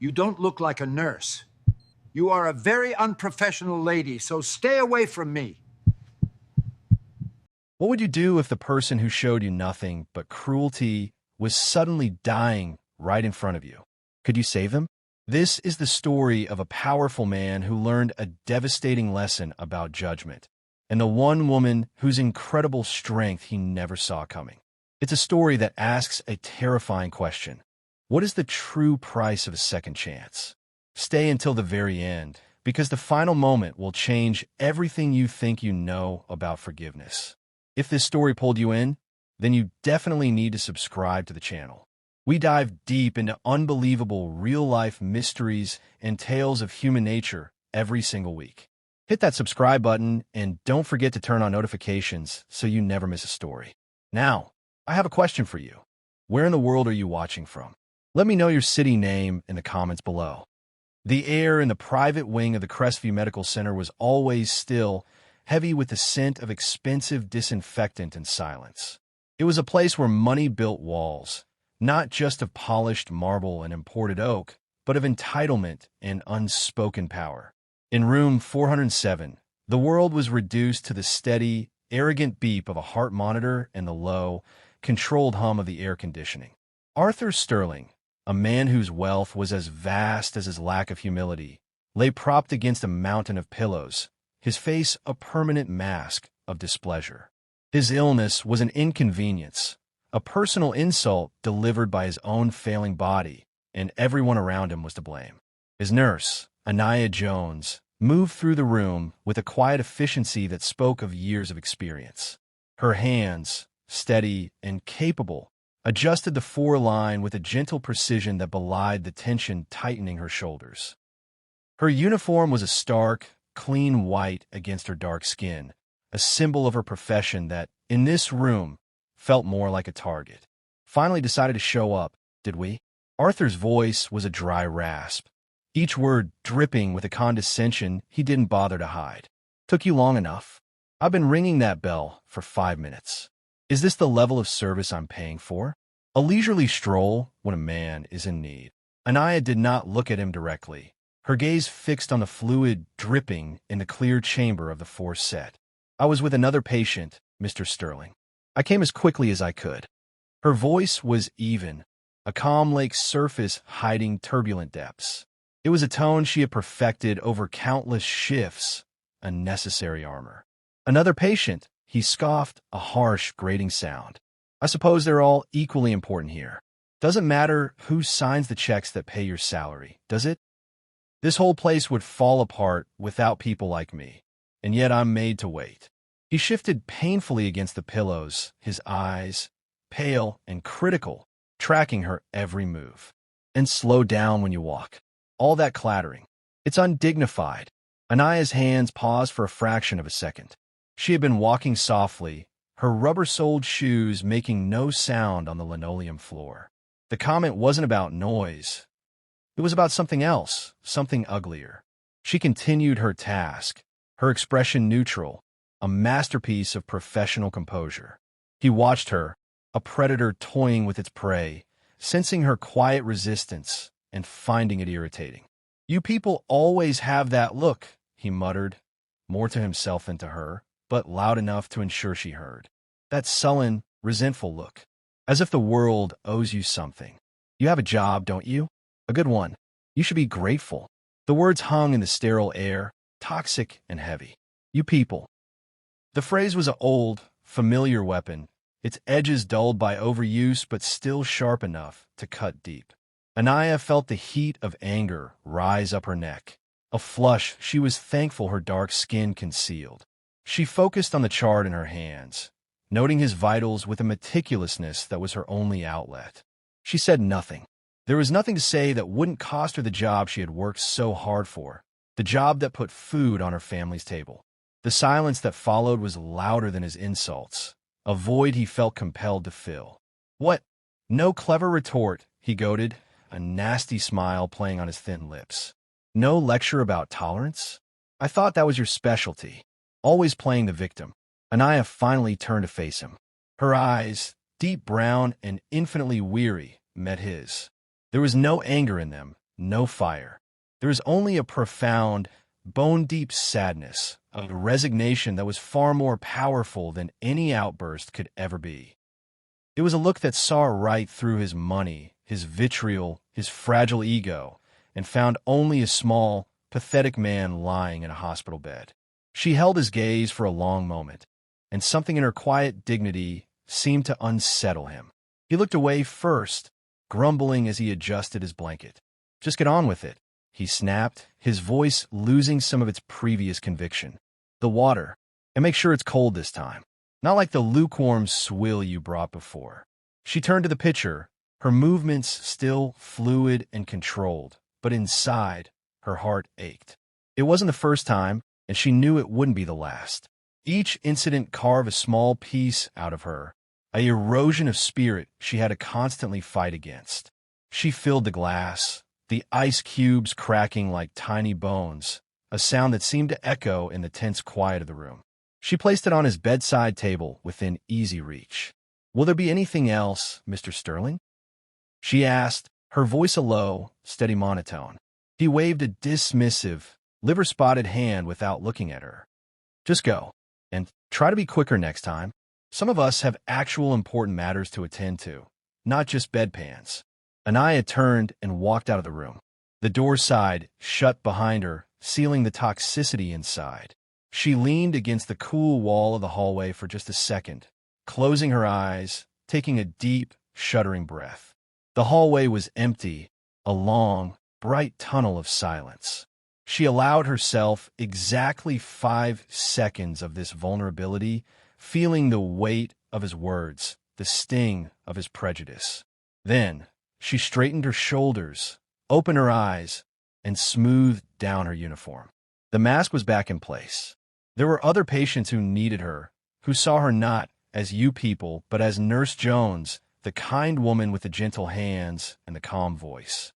You don't look like a nurse. You are a very unprofessional lady, so stay away from me. What would you do if the person who showed you nothing but cruelty was suddenly dying right in front of you? Could you save them? This is the story of a powerful man who learned a devastating lesson about judgment, and the one woman whose incredible strength he never saw coming. It's a story that asks a terrifying question. What is the true price of a second chance? Stay until the very end, because the final moment will change everything you think you know about forgiveness. If this story pulled you in, then you definitely need to subscribe to the channel. We dive deep into unbelievable real-life mysteries and tales of human nature every single week. Hit that subscribe button and don't forget to turn on notifications so you never miss a story. Now, I have a question for you. Where in the world are you watching from? Let me know your city name in the comments below. The air in the private wing of the Crestview Medical Center was always still, heavy with the scent of expensive disinfectant and silence. It was a place where money built walls, not just of polished marble and imported oak, but of entitlement and unspoken power. In room 407, the world was reduced to the steady, arrogant beep of a heart monitor and the low, controlled hum of the air conditioning. Arthur Sterling, a man whose wealth was as vast as his lack of humility, lay propped against a mountain of pillows, his face a permanent mask of displeasure. His illness was an inconvenience, a personal insult delivered by his own failing body, and everyone around him was to blame. His nurse, Anaya Jones, moved through the room with a quiet efficiency that spoke of years of experience. Her hands, steady and capable, adjusted the four-line with a gentle precision that belied the tension tightening her shoulders. Her uniform was a stark, clean white against her dark skin, a symbol of her profession that, in this room, felt more like a target. Finally decided to show up, did we? Arthur's voice was a dry rasp, each word dripping with a condescension he didn't bother to hide. Took you long enough? I've been ringing that bell for 5 minutes. Is this the level of service I'm paying for? A leisurely stroll when a man is in need. Anaya did not look at him directly, her gaze fixed on the fluid dripping in the clear chamber of the fourth set. I was with another patient, Mr. Sterling. I came as quickly as I could. Her voice was even, a calm lake's surface hiding turbulent depths. It was a tone she had perfected over countless shifts, a necessary armor. Another patient, he scoffed, a harsh, grating sound. I suppose they're all equally important here. Doesn't matter who signs the checks that pay your salary, does it? This whole place would fall apart without people like me, and yet I'm made to wait. He shifted painfully against the pillows, his eyes, pale and critical, tracking her every move. And slow down when you walk. All that clattering. It's undignified. Anaya's hands paused for a fraction of a second. She had been walking softly, her rubber-soled shoes making no sound on the linoleum floor. The comment wasn't about noise. It was about something else, something uglier. She continued her task, her expression neutral, a masterpiece of professional composure. He watched her, a predator toying with its prey, sensing her quiet resistance and finding it irritating. You people always have that look, he muttered, more to himself than to her, but loud enough to ensure she heard. That sullen, resentful look, as if the world owes you something. You have a job, don't you? A good one. You should be grateful. The words hung in the sterile air, toxic and heavy. You people. The phrase was an old, familiar weapon, its edges dulled by overuse but still sharp enough to cut deep. Anaya felt the heat of anger rise up her neck, a flush she was thankful her dark skin concealed. She focused on the chart in her hands, noting his vitals with a meticulousness that was her only outlet. She said nothing. There was nothing to say that wouldn't cost her the job she had worked so hard for, the job that put food on her family's table. The silence that followed was louder than his insults, a void he felt compelled to fill. What? No clever retort, he goaded, a nasty smile playing on his thin lips. No lecture about tolerance? I thought that was your specialty, always playing the victim. Anaya finally turned to face him. Her eyes, deep brown and infinitely weary, met his. There was no anger in them, no fire. There was only a profound, bone-deep sadness, a resignation that was far more powerful than any outburst could ever be. It was a look that saw right through his money, his vitriol, his fragile ego, and found only a small, pathetic man lying in a hospital bed. She held his gaze for a long moment, and something in her quiet dignity seemed to unsettle him. He looked away first, grumbling as he adjusted his blanket. "Just get on with it," he snapped, his voice losing some of its previous conviction. "The water, and make sure it's cold this time. Not like the lukewarm swill you brought before." She turned to the pitcher, her movements still fluid and controlled, but inside, her heart ached. It wasn't the first time, and she knew it wouldn't be the last. Each incident carved a small piece out of her, an erosion of spirit she had to constantly fight against. She filled the glass, the ice cubes cracking like tiny bones, a sound that seemed to echo in the tense quiet of the room. She placed it on his bedside table within easy reach. "Will there be anything else, Mr. Sterling?" she asked, her voice a low, steady monotone. He waved a dismissive, liver-spotted hand without looking at her. "Just go, and try to be quicker next time. Some of us have actual important matters to attend to, not just bedpans." Anaya turned and walked out of the room. The door side shut behind her, sealing the toxicity inside. She leaned against the cool wall of the hallway for just a second, closing her eyes, taking a deep, shuddering breath. The hallway was empty, a long, bright tunnel of silence. She allowed herself exactly 5 seconds of this vulnerability, feeling the weight of his words, the sting of his prejudice. Then, she straightened her shoulders, opened her eyes, and smoothed down her uniform. The mask was back in place. There were other patients who needed her, who saw her not as you people, but as Nurse Jones, the kind woman with the gentle hands and the calm voice.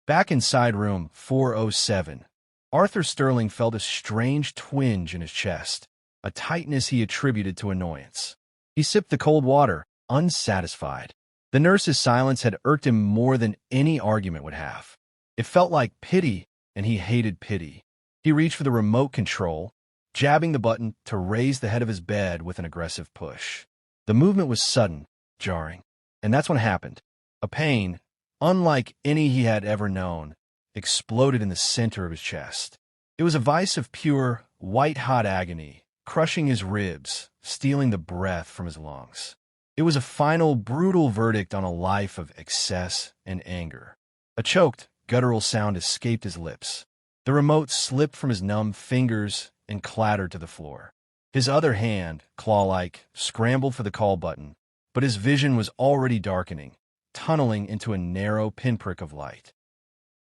Back inside room 407, Arthur Sterling felt a strange twinge in his chest, a tightness he attributed to annoyance. He sipped the cold water, unsatisfied. The nurse's silence had irked him more than any argument would have. It felt like pity, and he hated pity. He reached for the remote control, jabbing the button to raise the head of his bed with an aggressive push. The movement was sudden, jarring, and that's when it happened. A pain, unlike any he had ever known, exploded in the center of his chest. It was a vice of pure, white-hot agony, crushing his ribs, stealing the breath from his lungs. It was a final, brutal verdict on a life of excess and anger. A choked, guttural sound escaped his lips. The remote slipped from his numb fingers and clattered to the floor. His other hand, claw-like, scrambled for the call button, but his vision was already darkening, tunneling into a narrow pinprick of light.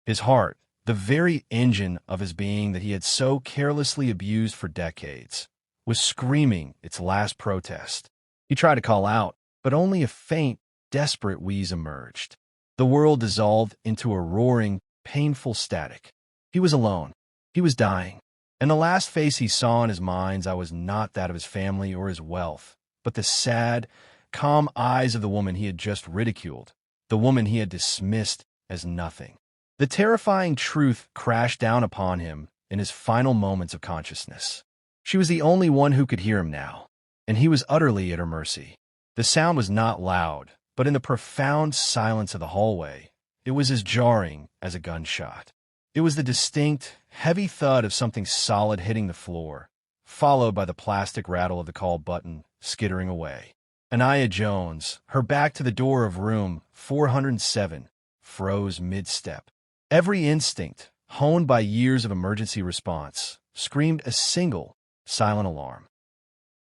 His heart, the very engine of his being that he had so carelessly abused for decades, was screaming its last protest. He tried to call out, but only a faint, desperate wheeze emerged. The world dissolved into a roaring, painful static. He was alone. He was dying. And the last face he saw in his mind's eye was not that of his family or his wealth, but the sad, calm eyes of the woman he had just ridiculed, the woman he had dismissed as nothing. The terrifying truth crashed down upon him in his final moments of consciousness. She was the only one who could hear him now, and he was utterly at her mercy. The sound was not loud, but in the profound silence of the hallway, it was as jarring as a gunshot. It was the distinct, heavy thud of something solid hitting the floor, followed by the plastic rattle of the call button skittering away. Anaya Jones, her back to the door of room 407, froze mid-step. Every instinct, honed by years of emergency response, screamed a single, silent alarm.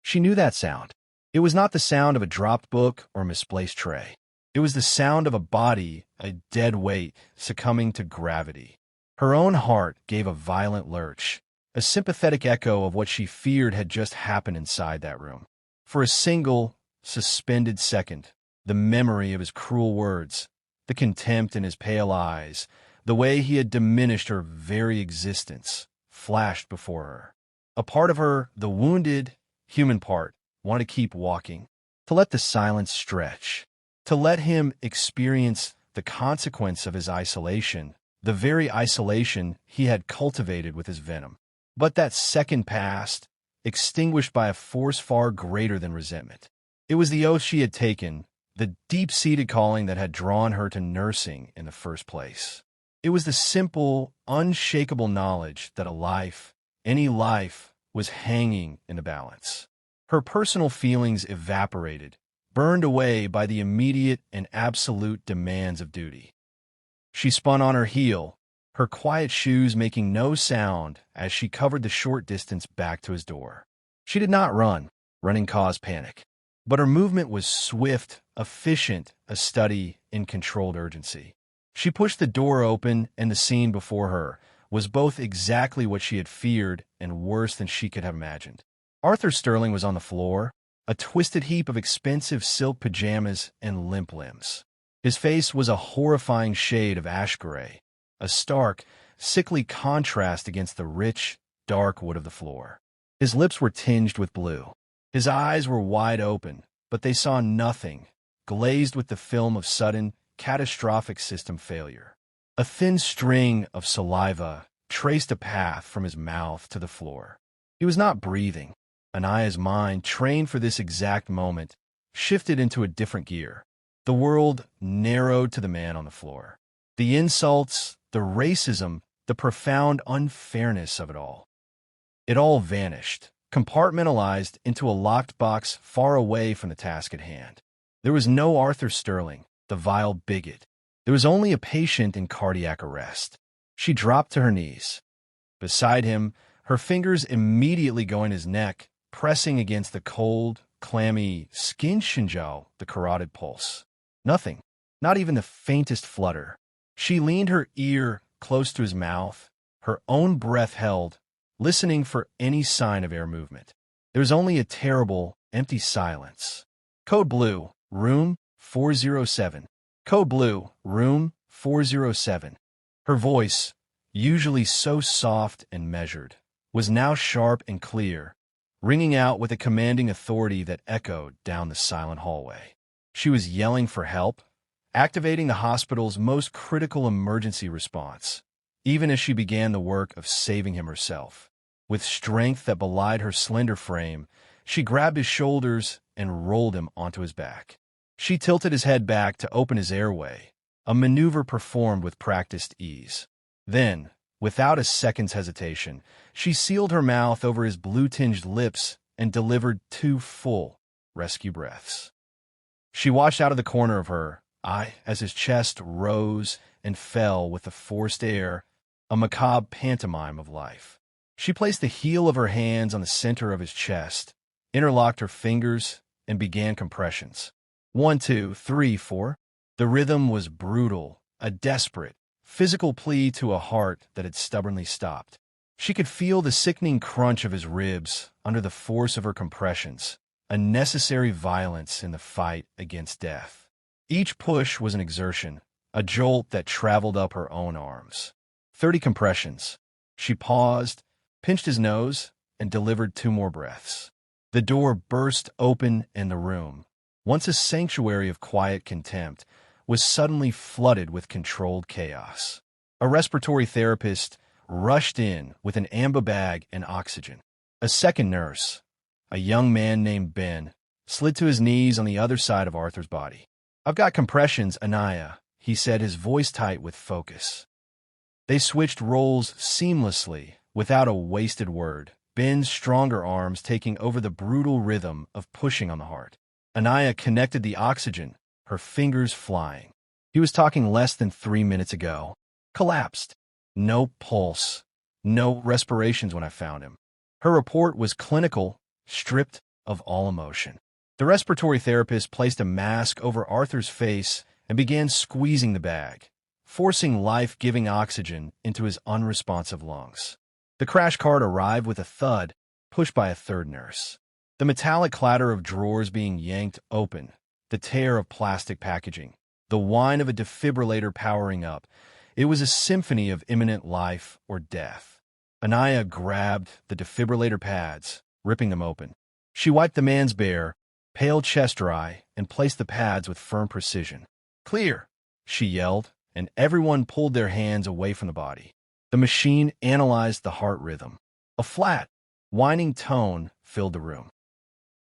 She knew that sound. It was not the sound of a dropped book or misplaced tray. It was the sound of a body, a dead weight, succumbing to gravity. Her own heart gave a violent lurch, a sympathetic echo of what she feared had just happened inside that room. For a single, suspended second, the memory of his cruel words, the contempt in his pale eyes, the way he had diminished her very existence, flashed before her. A part of her, the wounded, human part, wanted to keep walking, to let the silence stretch, to let him experience the consequence of his isolation, the very isolation he had cultivated with his venom. But that second passed, extinguished by a force far greater than resentment. It was the oath she had taken, the deep-seated calling that had drawn her to nursing in the first place. It was the simple, unshakable knowledge that a life, any life, was hanging in the balance. Her personal feelings evaporated, burned away by the immediate and absolute demands of duty. She spun on her heel, her quiet shoes making no sound as she covered the short distance back to his door. She did not run. Running caused panic. But her movement was swift, efficient, a study in controlled urgency. She pushed the door open, and the scene before her was both exactly what she had feared and worse than she could have imagined. Arthur Sterling was on the floor, a twisted heap of expensive silk pajamas and limp limbs. His face was a horrifying shade of ash gray, a stark, sickly contrast against the rich, dark wood of the floor. His lips were tinged with blue. His eyes were wide open, but they saw nothing, glazed with the film of sudden, catastrophic system failure. A thin string of saliva traced a path from his mouth to the floor. He was not breathing. Anaya's mind, trained for this exact moment, shifted into a different gear. The world narrowed to the man on the floor. The insults, the racism, the profound unfairness of it all. It all vanished, compartmentalized into a locked box far away from the task at hand. There was no Arthur Sterling, the vile bigot. There was only a patient in cardiac arrest. She dropped to her knees. Beside him, her fingers immediately going his neck, pressing against the cold, clammy skin shinjao, the carotid pulse. Nothing, not even the faintest flutter. She leaned her ear close to his mouth, her own breath held, listening for any sign of air movement. There was only a terrible, empty silence. Code Blue, room 407. Code Blue, room 407. Her voice, usually so soft and measured, was now sharp and clear, ringing out with a commanding authority that echoed down the silent hallway. She was yelling for help, activating the hospital's most critical emergency response, even as she began the work of saving him herself. With strength that belied her slender frame, she grabbed his shoulders and rolled him onto his back. She tilted his head back to open his airway, a maneuver performed with practiced ease. Then, without a second's hesitation, she sealed her mouth over his blue-tinged lips and delivered 2 full, rescue breaths. She watched out of the corner of her eye as his chest rose and fell with the forced air, a macabre pantomime of life. She placed the heel of her hands on the center of his chest, interlocked her fingers, and began compressions. 1, 2, 3, 4. The rhythm was brutal, a desperate, physical plea to a heart that had stubbornly stopped. She could feel the sickening crunch of his ribs under the force of her compressions, a necessary violence in the fight against death. Each push was an exertion, a jolt that traveled up her own arms. 30 compressions. She paused, pinched his nose, and delivered 2 more breaths. The door burst open and the room, once a sanctuary of quiet contempt, was suddenly flooded with controlled chaos. A respiratory therapist rushed in with an amber bag and oxygen. A second nurse, a young man named Ben, slid to his knees on the other side of Arthur's body. "I've got compressions, Anaya," he said, his voice tight with focus. They switched roles seamlessly, without a wasted word, Ben's stronger arms taking over the brutal rhythm of pushing on the heart. Anaya connected the oxygen, her fingers flying. He was talking less than 3 minutes ago. Collapsed. No pulse. No respirations when I found him. Her report was clinical, stripped of all emotion. The respiratory therapist placed a mask over Arthur's face and began squeezing the bag, forcing life-giving oxygen into his unresponsive lungs. The crash cart arrived with a thud, pushed by a third nurse. The metallic clatter of drawers being yanked open, the tear of plastic packaging, the whine of a defibrillator powering up. It was a symphony of imminent life or death. Anaya grabbed the defibrillator pads, ripping them open. She wiped the man's bare, pale chest dry and placed the pads with firm precision. "Clear," she yelled, and everyone pulled their hands away from the body. The machine analyzed the heart rhythm. A flat, whining tone filled the room.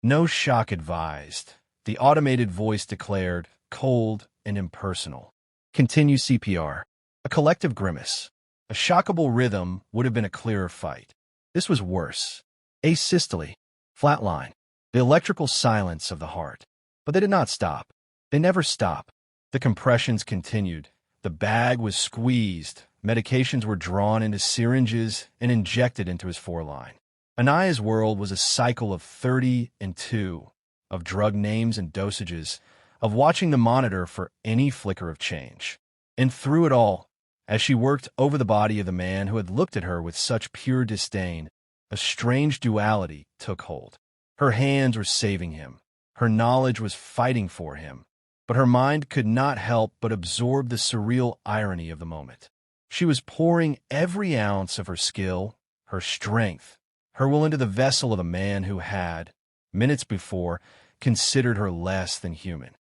"No shock advised," the automated voice declared, cold and impersonal. "Continue CPR." A collective grimace. A shockable rhythm would have been a clearer fight. This was worse. Asystole. Flatline. The electrical silence of the heart. But they did not stop. They never stop. The compressions continued. The bag was squeezed. Medications were drawn into syringes and injected into his foreline. Anaya's world was a cycle of 30 and 2, of drug names and dosages, of watching the monitor for any flicker of change. And through it all, as she worked over the body of the man who had looked at her with such pure disdain, a strange duality took hold. Her hands were saving him. Her knowledge was fighting for him. But her mind could not help but absorb the surreal irony of the moment. She was pouring every ounce of her skill, her strength, her will into the vessel of the man who had, minutes before, considered her less than human.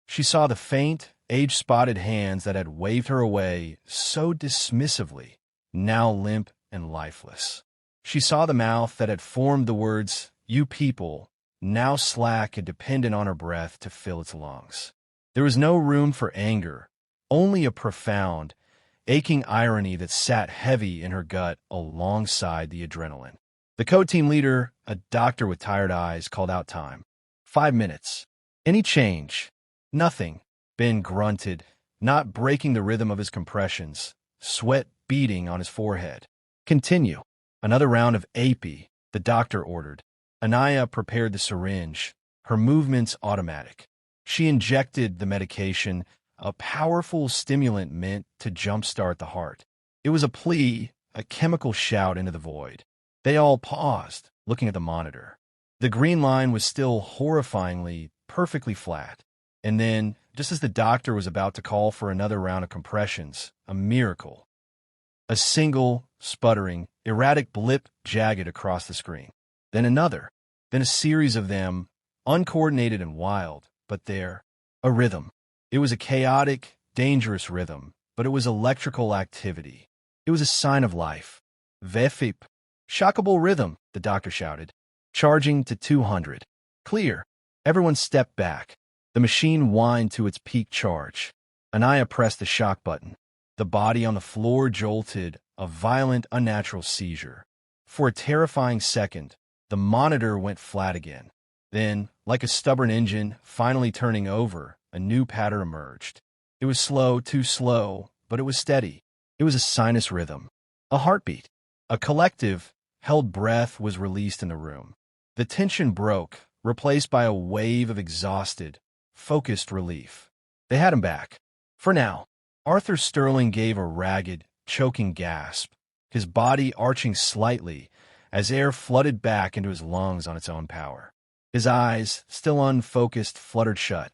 She saw the faint, age-spotted hands that had waved her away so dismissively, now limp and lifeless. She saw the mouth that had formed the words, "You people," now slack and dependent on her breath to fill its lungs. There was no room for anger, only a profound, aching irony that sat heavy in her gut alongside the adrenaline. The code team leader, a doctor with tired eyes, called out time. 5 minutes. "Any change?" "Nothing," Ben grunted, not breaking the rhythm of his compressions, sweat beading on his forehead. "Continue." "Another round of AP," the doctor ordered. Anaya prepared the syringe, her movements automatic. She injected the medication, a powerful stimulant meant to jumpstart the heart. It was a plea, a chemical shout into the void. They all paused, looking at the monitor. The green line was still horrifyingly, perfectly flat. And then, just as the doctor was about to call for another round of compressions, a miracle. A single, sputtering, erratic blip jagged across the screen. Then another. Then a series of them, uncoordinated and wild, but there. A rhythm. It was a chaotic, dangerous rhythm, but it was electrical activity. It was a sign of life. Vefip. "Shockable rhythm," the doctor shouted. "Charging to 200. Clear." Everyone stepped back. The machine whined to its peak charge. Anaya pressed the shock button. The body on the floor jolted, a violent, unnatural seizure. For a terrifying second, the monitor went flat again. Then, like a stubborn engine finally turning over, a new pattern emerged. It was slow, too slow, but it was steady. It was a sinus rhythm, a heartbeat. A collective, held breath was released in the room. The tension broke, replaced by a wave of exhausted, focused relief. They had him back. For now. Arthur Sterling gave a ragged, choking gasp, his body arching slightly as air flooded back into his lungs on its own power. His eyes, still unfocused, fluttered shut.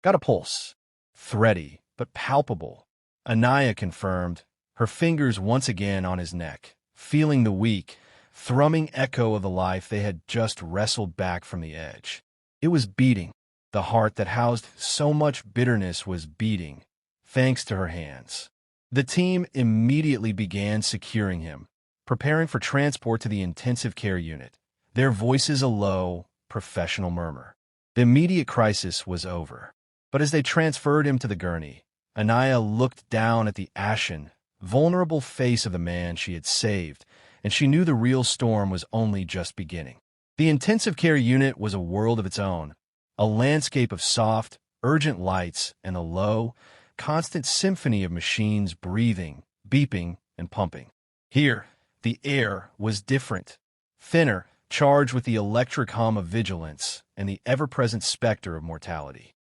"Got a pulse." Thready, but palpable. Anaya confirmed, her fingers once again on his neck, feeling the weak, thrumming echo of the life they had just wrestled back from the edge. It was beating. The heart that housed so much bitterness was beating, thanks to her hands. The team immediately began securing him, preparing for transport to the intensive care unit, their voices a low, professional murmur. The immediate crisis was over. But as they transferred him to the gurney, Anaya looked down at the ashen, vulnerable face of the man she had saved, and she knew the real storm was only just beginning. The intensive care unit was a world of its own, a landscape of soft, urgent lights and a low, constant symphony of machines breathing, beeping, and pumping. Here, the air was different, thinner, charged with the electric hum of vigilance and the ever-present specter of mortality.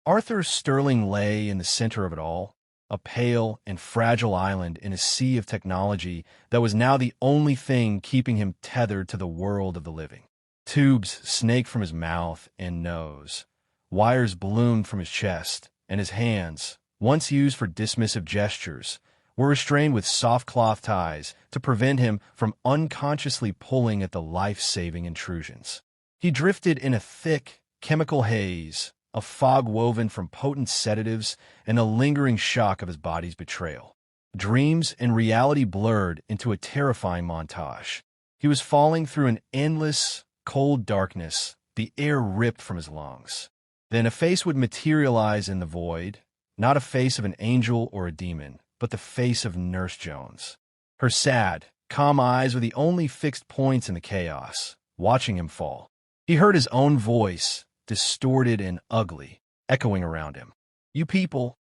Arthur Sterling lay in the center of it all, a pale and fragile island in a sea of technology that was now the only thing keeping him tethered to the world of the living. Tubes snaked from his mouth and nose. Wires ballooned from his chest, and his hands, once used for dismissive gestures, were restrained with soft cloth ties to prevent him from unconsciously pulling at the life-saving intrusions. He drifted in a thick, chemical haze, a fog woven from potent sedatives and the lingering shock of his body's betrayal. Dreams and reality blurred into a terrifying montage. He was falling through an endless, cold darkness, the air ripped from his lungs. Then a face would materialize in the void, not a face of an angel or a demon, but the face of Nurse Jones. Her sad, calm eyes were the only fixed points in the chaos, watching him fall. He heard his own voice, distorted and ugly, echoing around him. "You people."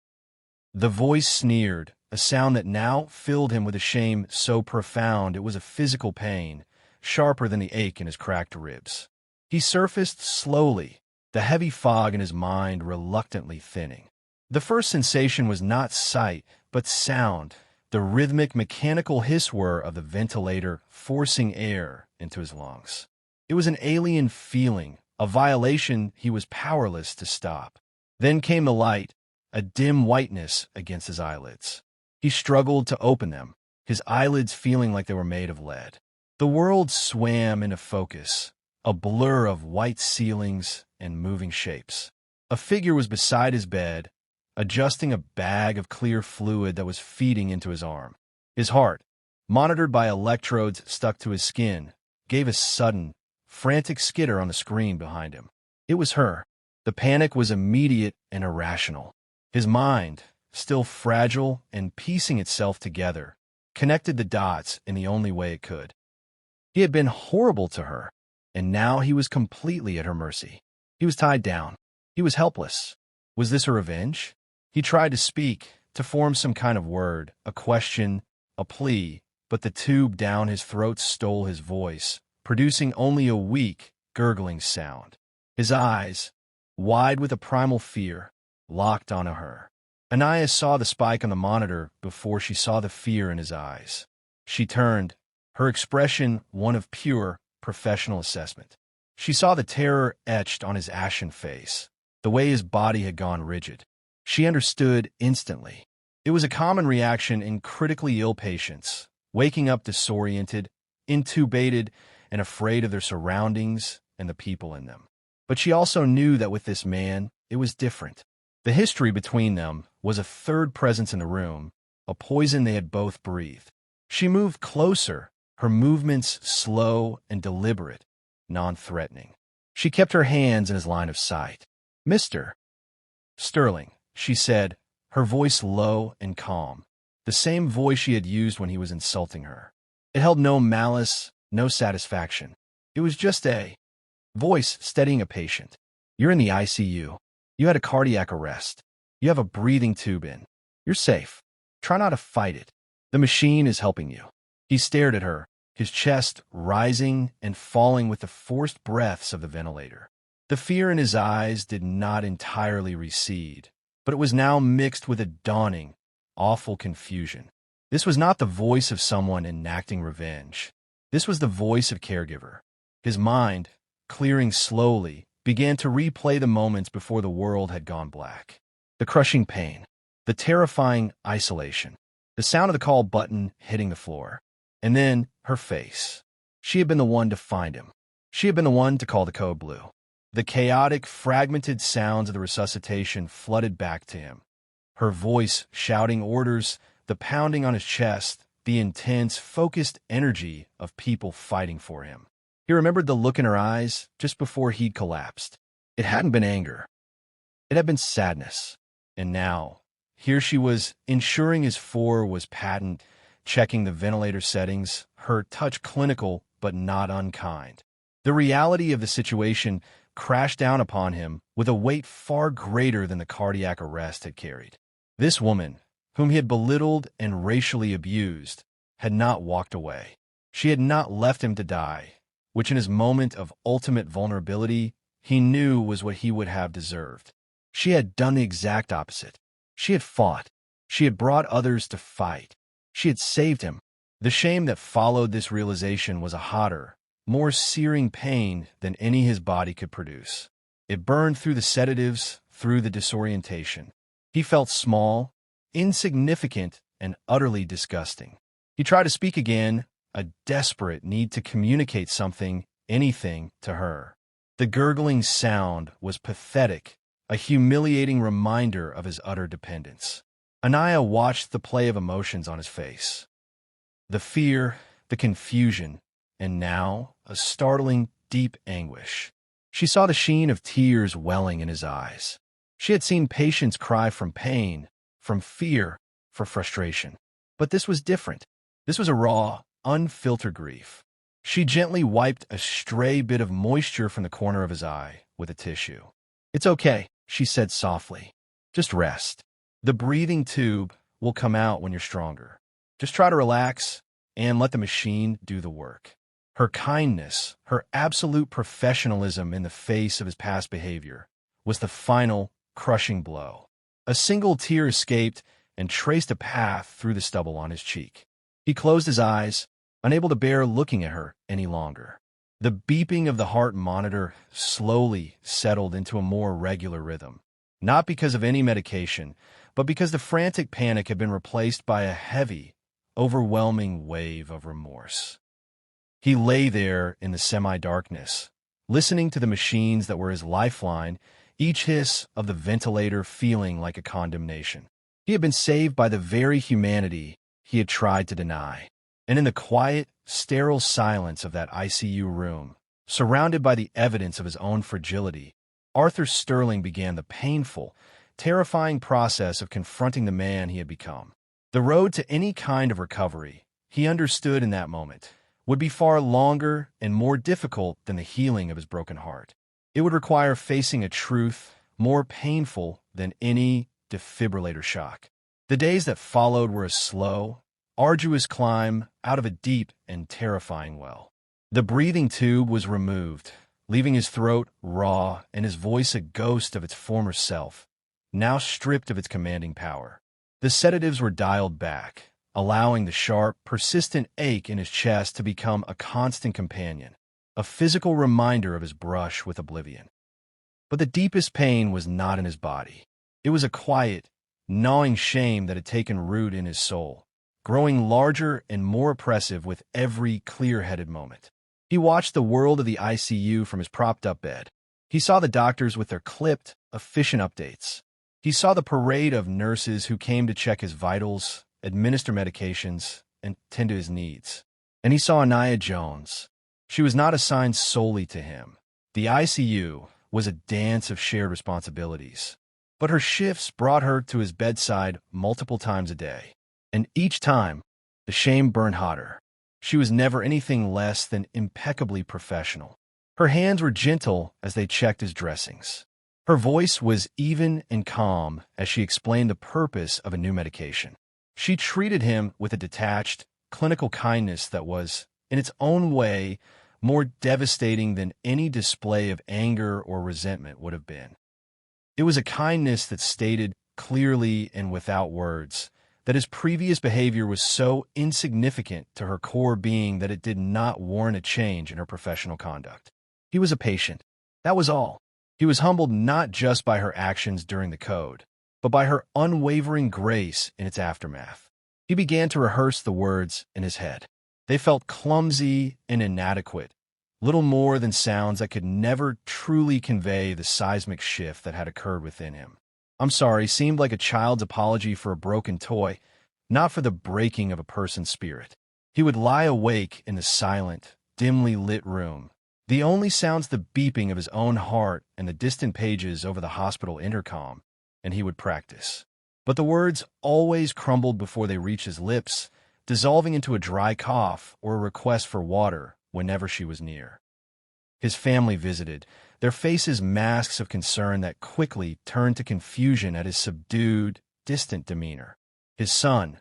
The voice sneered, a sound that now filled him with a shame so profound it was a physical pain, sharper than the ache in his cracked ribs. He surfaced slowly, the heavy fog in his mind reluctantly thinning. The first sensation was not sight, but sound, the rhythmic mechanical hiss-whir of the ventilator forcing air into his lungs. It was an alien feeling, a violation he was powerless to stop. Then came the light, a dim whiteness against his eyelids. He struggled to open them, his eyelids feeling like they were made of lead. The world swam into focus, a blur of white ceilings and moving shapes. A figure was beside his bed, adjusting a bag of clear fluid that was feeding into his arm. His heart, monitored by electrodes stuck to his skin, gave a sudden, frantic skitter on the screen behind him. It was her. The panic was immediate and irrational. His mind, still fragile and piecing itself together, connected the dots in the only way it could. He had been horrible to her, and now he was completely at her mercy. He was tied down. He was helpless. Was this a revenge? He tried to speak, to form some kind of word, a question, a plea, but the tube down his throat stole his voice, producing only a weak, gurgling sound. His eyes, wide with a primal fear, locked onto her. Anaya saw the spike on the monitor before she saw the fear in his eyes. She turned, her expression one of pure, professional assessment. She saw the terror etched on his ashen face, the way his body had gone rigid. She understood instantly. It was a common reaction in critically ill patients, waking up disoriented, intubated, and afraid of their surroundings and the people in them. But she also knew that with this man, it was different. The history between them was a third presence in the room, a poison they had both breathed. She moved closer, her movements slow and deliberate, non-threatening. She kept her hands in his line of sight. "Mr. Sterling," she said, her voice low and calm, the same voice she had used when he was insulting her. It held no malice, no satisfaction. It was just a voice steadying a patient. "You're in the ICU. You had a cardiac arrest. You have a breathing tube in. You're safe. Try not to fight it. The machine is helping you." He stared at her, his chest rising and falling with the forced breaths of the ventilator. The fear in his eyes did not entirely recede, but it was now mixed with a dawning, awful confusion. This was not the voice of someone enacting revenge. This was the voice of caregiver. His mind, clearing slowly, began to replay the moments before the world had gone black. The crushing pain, the terrifying isolation, the sound of the call button hitting the floor, and then her face. She had been the one to find him. She had been the one to call the code blue. The chaotic, fragmented sounds of the resuscitation flooded back to him. Her voice shouting orders, the pounding on his chest, the intense, focused energy of people fighting for him. He remembered the look in her eyes just before he'd collapsed. It hadn't been anger. It had been sadness. And now, here she was, ensuring his four was patent, checking the ventilator settings, her touch clinical but not unkind. The reality of the situation crashed down upon him with a weight far greater than the cardiac arrest had carried. This woman, whom he had belittled and racially abused, had not walked away. She had not left him to die, which in his moment of ultimate vulnerability, he knew was what he would have deserved. She had done the exact opposite. She had fought. She had brought others to fight. She had saved him. The shame that followed this realization was a hotter, more searing pain than any his body could produce. It burned through the sedatives, through the disorientation. He felt small, insignificant, and utterly disgusting. He tried to speak again, a desperate need to communicate something, anything, to her. The gurgling sound was pathetic, a humiliating reminder of his utter dependence. Anaya watched the play of emotions on his face. The fear, the confusion, and now a startling, deep anguish. She saw the sheen of tears welling in his eyes. She had seen patients cry from pain, from fear, for frustration. But this was different. This was a raw, unfiltered grief. She gently wiped a stray bit of moisture from the corner of his eye with a tissue. "It's okay," she said softly. "Just rest. The breathing tube will come out when you're stronger. Just try to relax and let the machine do the work." Her kindness, her absolute professionalism in the face of his past behavior, was the final, crushing blow. A single tear escaped and traced a path through the stubble on his cheek. He closed his eyes, unable to bear looking at her any longer. The beeping of the heart monitor slowly settled into a more regular rhythm, not because of any medication, but because the frantic panic had been replaced by a heavy, overwhelming wave of remorse. He lay there in the semi-darkness, listening to the machines that were his lifeline, each hiss of the ventilator feeling like a condemnation. He had been saved by the very humanity he had tried to deny. And in the quiet, sterile silence of that ICU room, surrounded by the evidence of his own fragility, Arthur Sterling began the painful, terrifying process of confronting the man he had become. The road to any kind of recovery, he understood in that moment, would be far longer and more difficult than the healing of his broken heart. It would require facing a truth more painful than any defibrillator shock. The days that followed were a slow, arduous climb out of a deep and terrifying well. The breathing tube was removed, leaving his throat raw and his voice a ghost of its former self, now stripped of its commanding power. The sedatives were dialed back, allowing the sharp, persistent ache in his chest to become a constant companion, a physical reminder of his brush with oblivion. But the deepest pain was not in his body. It was a quiet, gnawing shame that had taken root in his soul, growing larger and more oppressive with every clear-headed moment. He watched the world of the ICU from his propped-up bed. He saw the doctors with their clipped, efficient updates. He saw the parade of nurses who came to check his vitals, administer medications, and tend to his needs. And he saw Anaya Jones. She was not assigned solely to him. The ICU was a dance of shared responsibilities. But her shifts brought her to his bedside multiple times a day. And each time, the shame burned hotter. She was never anything less than impeccably professional. Her hands were gentle as they checked his dressings. Her voice was even and calm as she explained the purpose of a new medication. She treated him with a detached, clinical kindness that was, in its own way, more devastating than any display of anger or resentment would have been. It was a kindness that stated clearly and without words that his previous behavior was so insignificant to her core being that it did not warrant a change in her professional conduct. He was a patient. That was all. He was humbled not just by her actions during the code, but by her unwavering grace in its aftermath. He began to rehearse the words in his head. They felt clumsy and inadequate, little more than sounds that could never truly convey the seismic shift that had occurred within him. "I'm sorry" seemed like a child's apology for a broken toy, not for the breaking of a person's spirit. He would lie awake in the silent, dimly lit room, the only sounds the beeping of his own heart and the distant pages over the hospital intercom, and he would practice. But the words always crumbled before they reached his lips, dissolving into a dry cough or a request for water whenever she was near. His family visited, their faces masks of concern that quickly turned to confusion at his subdued, distant demeanor. His son,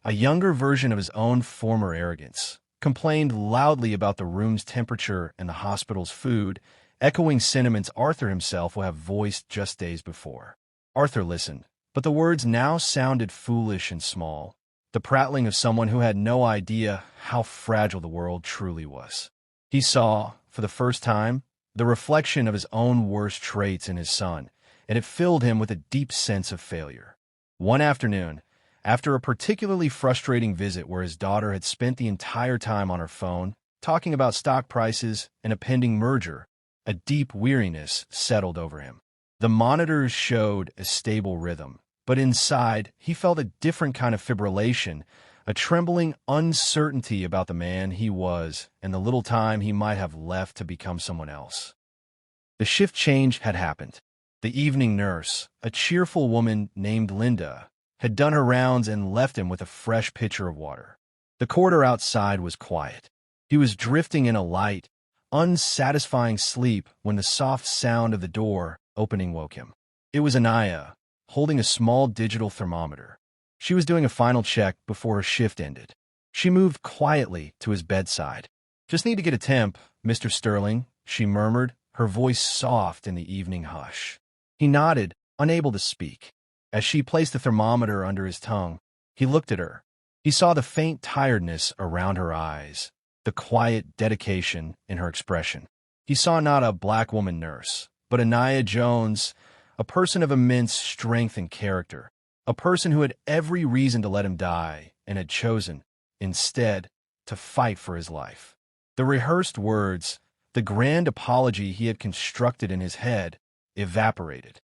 a younger version of his own former arrogance, complained loudly about the room's temperature and the hospital's food, echoing sentiments Arthur himself would have voiced just days before. Arthur listened, but the words now sounded foolish and small, the prattling of someone who had no idea how fragile the world truly was. He saw, for the first time, the reflection of his own worst traits in his son, and it filled him with a deep sense of failure. One afternoon, after a particularly frustrating visit where his daughter had spent the entire time on her phone, talking about stock prices and a pending merger, a deep weariness settled over him. The monitors showed a stable rhythm, but inside, he felt a different kind of fibrillation, a trembling uncertainty about the man he was and the little time he might have left to become someone else. The shift change had happened. The evening nurse, a cheerful woman named Linda, had done her rounds and left him with a fresh pitcher of water. The corridor outside was quiet. He was drifting in a light, unsatisfying sleep when the soft sound of the door opening woke him. It was Anaya, holding a small digital thermometer. She was doing a final check before her shift ended. She moved quietly to his bedside. "Just need to get a temp, Mr. Sterling," she murmured, her voice soft in the evening hush. He nodded, unable to speak. As she placed the thermometer under his tongue, he looked at her. He saw the faint tiredness around her eyes, the quiet dedication in her expression. He saw not a black woman nurse, but Anaya Jones, a person of immense strength and character, a person who had every reason to let him die and had chosen, instead, to fight for his life. The rehearsed words, the grand apology he had constructed in his head, evaporated.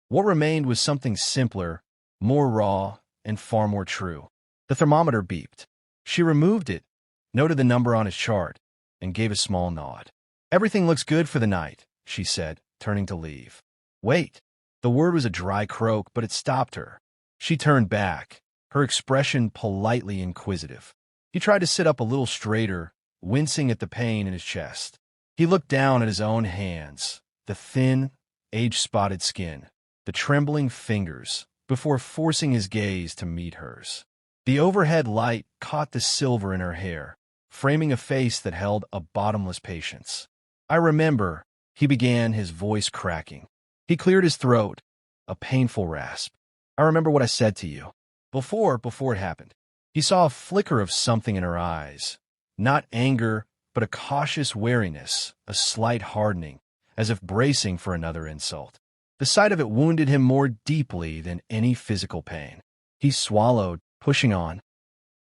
What remained was something simpler, more raw, and far more true. The thermometer beeped. She removed it, noted the number on his chart, and gave a small nod. "Everything looks good for the night," she said, turning to leave. "Wait." The word was a dry croak, but it stopped her. She turned back, her expression politely inquisitive. He tried to sit up a little straighter, wincing at the pain in his chest. He looked down at his own hands, the thin, age-spotted skin, the trembling fingers, before forcing his gaze to meet hers. The overhead light caught the silver in her hair, framing a face that held a bottomless patience. "I remember," he began, his voice cracking. He cleared his throat, a painful rasp. "I remember what I said to you. Before it happened." He saw a flicker of something in her eyes. Not anger, but a cautious wariness, a slight hardening, as if bracing for another insult. The sight of it wounded him more deeply than any physical pain. He swallowed, pushing on.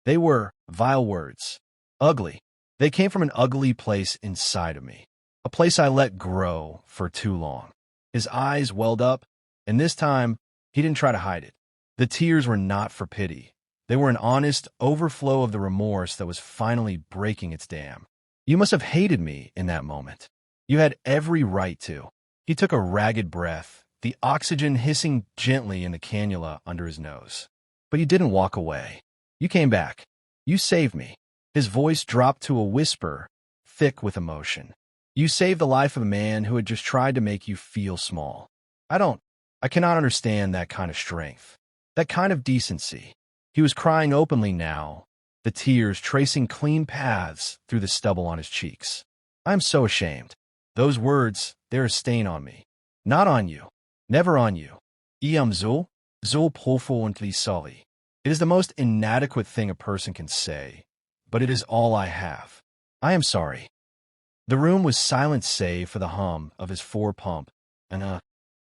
They were vile words. Ugly. They came from an ugly place inside of me. A place I let grow for too long. His eyes welled up, and this time, he didn't try to hide it. The tears were not for pity. They were an honest overflow of the remorse that was finally breaking its dam. "You must have hated me in that moment. You had every right to." He took a ragged breath, the oxygen hissing gently in the cannula under his nose. "But you didn't walk away. You came back. You saved me." His voice dropped to a whisper, thick with emotion. "You saved the life of a man who had just tried to make you feel small. I cannot understand that kind of strength, that kind of decency." He was crying openly now, the tears tracing clean paths through the stubble on his cheeks. "I am so ashamed. Those words, they're a stain on me. Not on you. Never on you. I am so profoundly sorry." It is the most inadequate thing a person can say, but it is all I have. I am sorry. The room was silent save for the hum of his fore-pump and a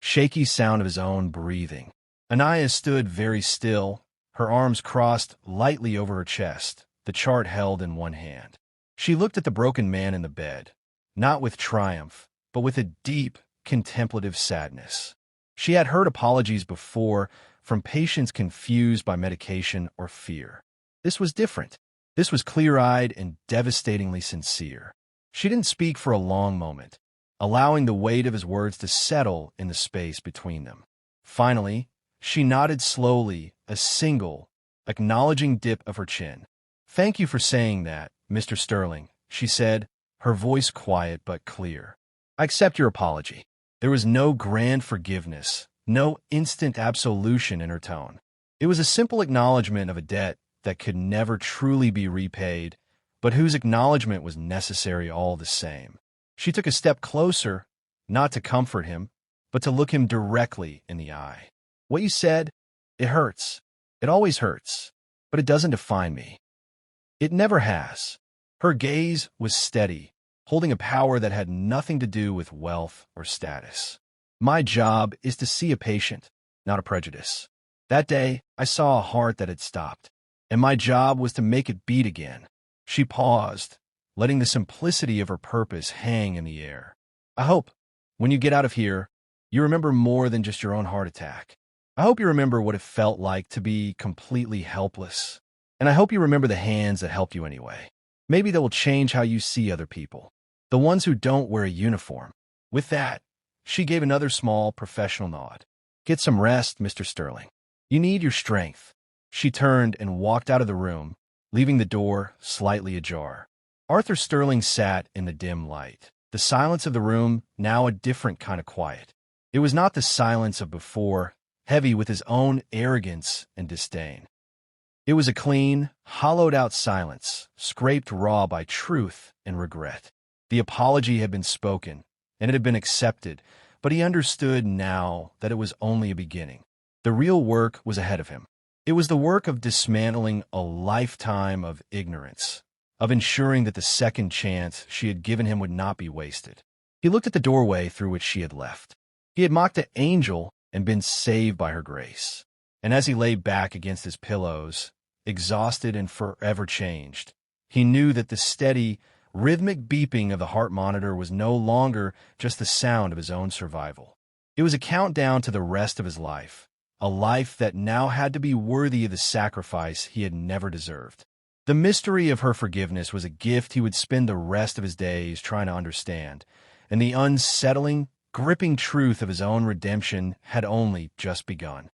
shaky sound of his own breathing. Anaya stood very still, her arms crossed lightly over her chest, the chart held in one hand. She looked at the broken man in the bed, not with triumph, but with a deep, contemplative sadness. She had heard apologies before from patients confused by medication or fear. This was different. This was clear-eyed and devastatingly sincere. She didn't speak for a long moment, allowing the weight of his words to settle in the space between them. Finally, she nodded slowly, a single, acknowledging dip of her chin. "Thank you for saying that, Mr. Sterling," she said, her voice quiet but clear. "I accept your apology." There was no grand forgiveness, no instant absolution in her tone. It was a simple acknowledgement of a debt that could never truly be repaid, but whose acknowledgement was necessary all the same. She took a step closer, not to comfort him, but to look him directly in the eye. "What you said, it hurts. It always hurts, but it doesn't define me. It never has." Her gaze was steady, holding a power that had nothing to do with wealth or status. "My job is to see a patient, not a prejudice. That day, I saw a heart that had stopped, and my job was to make it beat again." She paused, letting the simplicity of her purpose hang in the air. "I hope, when you get out of here, You remember more than just your own heart attack. I hope you remember what it felt like to be completely helpless. And I hope you remember the hands that helped you anyway. Maybe that will change how you see other people. The ones who don't wear a uniform. With that, she gave another small, professional nod. Get some rest, Mr. Sterling. You need your strength. She turned and walked out of the room, leaving the door slightly ajar. Arthur Sterling sat in the dim light. The silence of the room, now a different kind of quiet. It was not the silence of before, heavy with his own arrogance and disdain. It was a clean, hollowed-out silence, scraped raw by truth and regret. The apology had been spoken, and it had been accepted, but he understood now that it was only a beginning. The real work was ahead of him. It was the work of dismantling a lifetime of ignorance, of ensuring that the second chance she had given him would not be wasted. He looked at the doorway through which she had left. He had mocked an angel and been saved by her grace. And as he lay back against his pillows, exhausted and forever changed, he knew that the steady, rhythmic beeping of the heart monitor was no longer just the sound of his own survival. It was a countdown to the rest of his life, a life that now had to be worthy of the sacrifice he had never deserved. The mystery of her forgiveness was a gift he would spend the rest of his days trying to understand, and the unsettling, gripping truth of his own redemption had only just begun.